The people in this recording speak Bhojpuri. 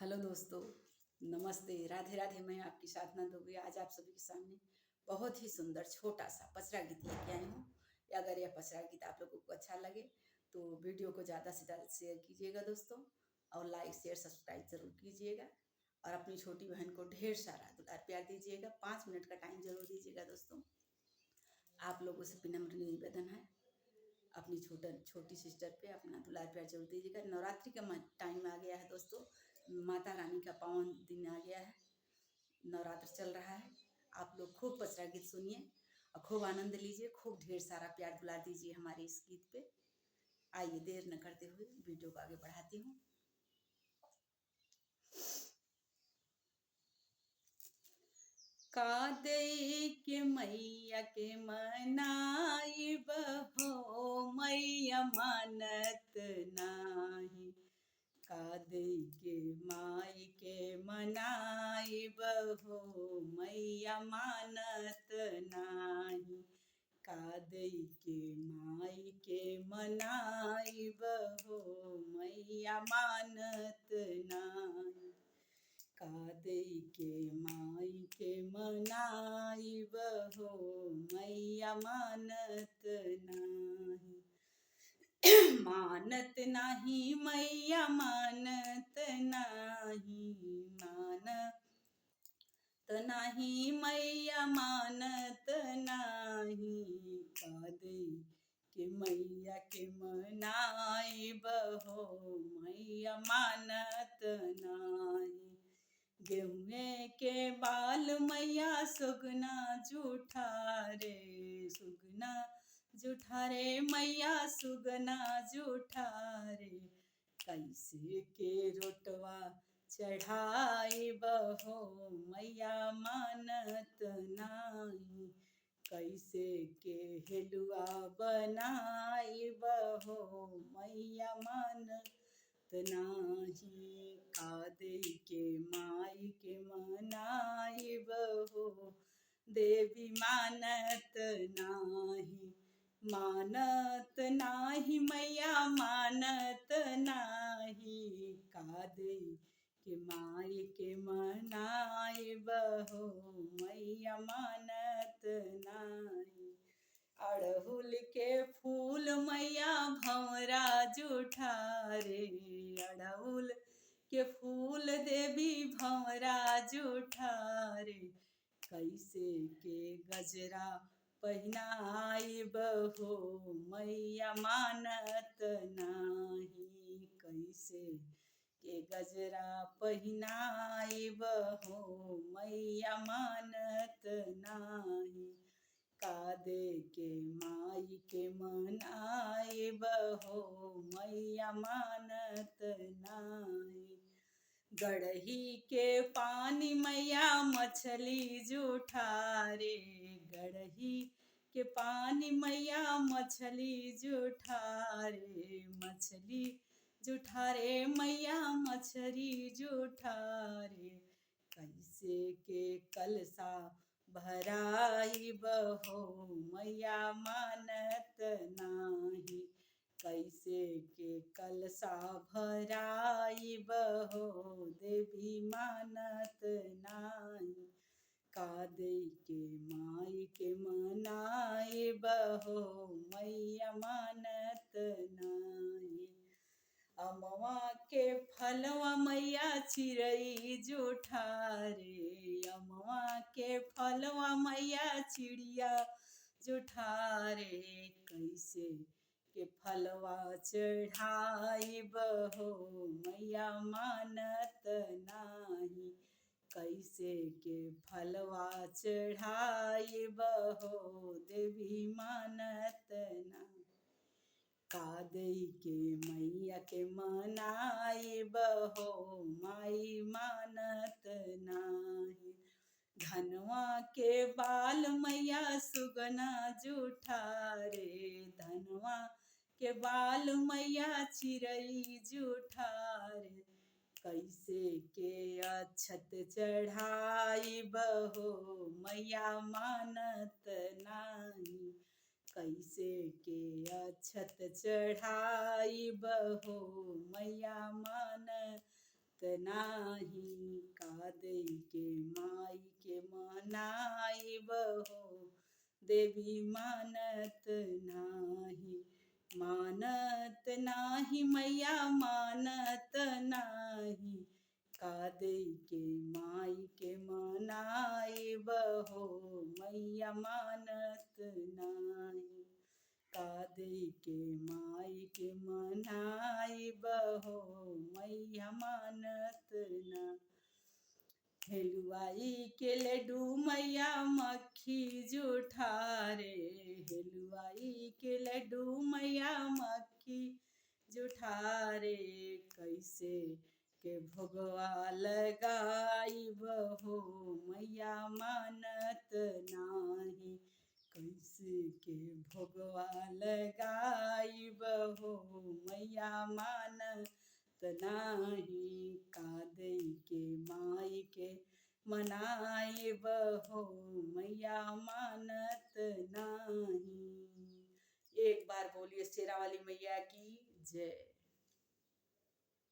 हेलो दोस्तों, नमस्ते, राधे राधे। मैं आपकी साधना दोगी। आज आप सभी के सामने बहुत ही सुंदर छोटा सा पचरा गीत लेके आई हूँ। अगर यह पचरा गीत आप लोगों को अच्छा लगे तो वीडियो को ज़्यादा से ज़्यादा शेयर कीजिएगा दोस्तों, और लाइक शेयर सब्सक्राइब जरूर कीजिएगा। और अपनी छोटी बहन को ढेर सारा दुलार प्यार दीजिएगा। 5 मिनट का टाइम जरूर दीजिएगा दोस्तों। आप लोगों से विनम्र निवेदन है, अपनी छोटी सिस्टर पे अपना दुलार प्यार जरूर दीजिएगा। नवरात्रि का टाइम आ गया है दोस्तों, माता रानी का पावन दिन आ गया है, नवरात्र चल रहा है। आप लोग खूब पचरा गीत सुनिए और खूब आनंद लीजिए, खूब ढेर सारा प्यार दुलार दीजिए हमारे इस गीत पे। आइए देर न करते हुए वीडियो को आगे बढ़ाती हूँ। कादई के मैया के मनाई बहो, मैया मानत नाही। कादई के माई के मनाई बहो, मैया मानत नाही। कादई के माई के मनाई बहो, मैया मानत नाही। कादई के माई के मनाई बहो, मैया मानत नाही। मानत नाही मैया मानत नाही, मानत नाही मैया मानत नाही। कादई के मैया के मनाई बहो, मैया मानत नाही। गेहूँ के बाल मैया सुगना जूठा रे, सुगना जूठा रे मैया सुगना जूठा रे। कैसे के रोटवा चढ़ाई बहो, मैया मानत नाही। कैसे के हेलुआ बनाई बहो, मैया मानत नाही। कादई के माई के मनाई बहो, देवी मानत नाही। मानत नाही मैया मानत नाही। कादई के माई के मनाई बहो, मैया मानत नाही। अड़हुल के फूल मैया भंवरा जूठा रे, अड़हुल के फूल देवी भंवरा जूठा रे। कैसे के गजरा पहिनाई बहो, मैया मानत नाही। कैसे के गजरा पहिनाई बहो, मैया मानत नाही। कादई के माई के मनाई बहो, मैया मानत नाही। गड़ही के पानी मैया मछली जूठा रे, गड़ही के पानी मैया मछली जूठा रे। मछली जूठा रे मैया मछली जूठा रे। कैसे के कलसा भराई बहो, मैया मानत नाही। कैसे के कलसा भराई बहो, देवी मानत नाही। कादई के माई के मनाई बहो, मैया मानत नाही। अमवा के फलवा मैया चिड़ई जूठा रे, अमवा के फलवा मैया चिड़िया जूठा रे। कैसे के फलवा चढ़ाई बहो, मैया मानत नाही। कैसे के फलवा चढ़ाई बहो, देवी मानत नाही। कादई के मैया के मनाई बहो, माई मानत नाही। धनवा के बाल मैया सुगना जूठा रे, धनवा के बाल मैया चिड़ई जूठा रे। कैसे के अक्षत चढ़ाई बहो, मैया मानत नाही। कैसे के अक्षत चढ़ाई बहो, मैया मानत नाही, का देई के माई के मनाइब हो देवी मानत नाही। मानत नाही मैया मानत नाही, का देई के माई के मनाइब हो मैया मानत नाही। का देई के माई के मनाइब हो मैया मानत ना। हेलुआई के लड्डू मैया मक्खी जुठारे, हेलुआई के लड्डू मैया मक्खी जुठारे, कैसे के भोगवा लगाइब हो मैया मानत नाही। कैसे के भोगवा लगाइब हो मैया मानत नाही, का देई के माई के मनाइब हो मैया मानत नाही। एक बार बोलिए शेरा वाली मैया की जय।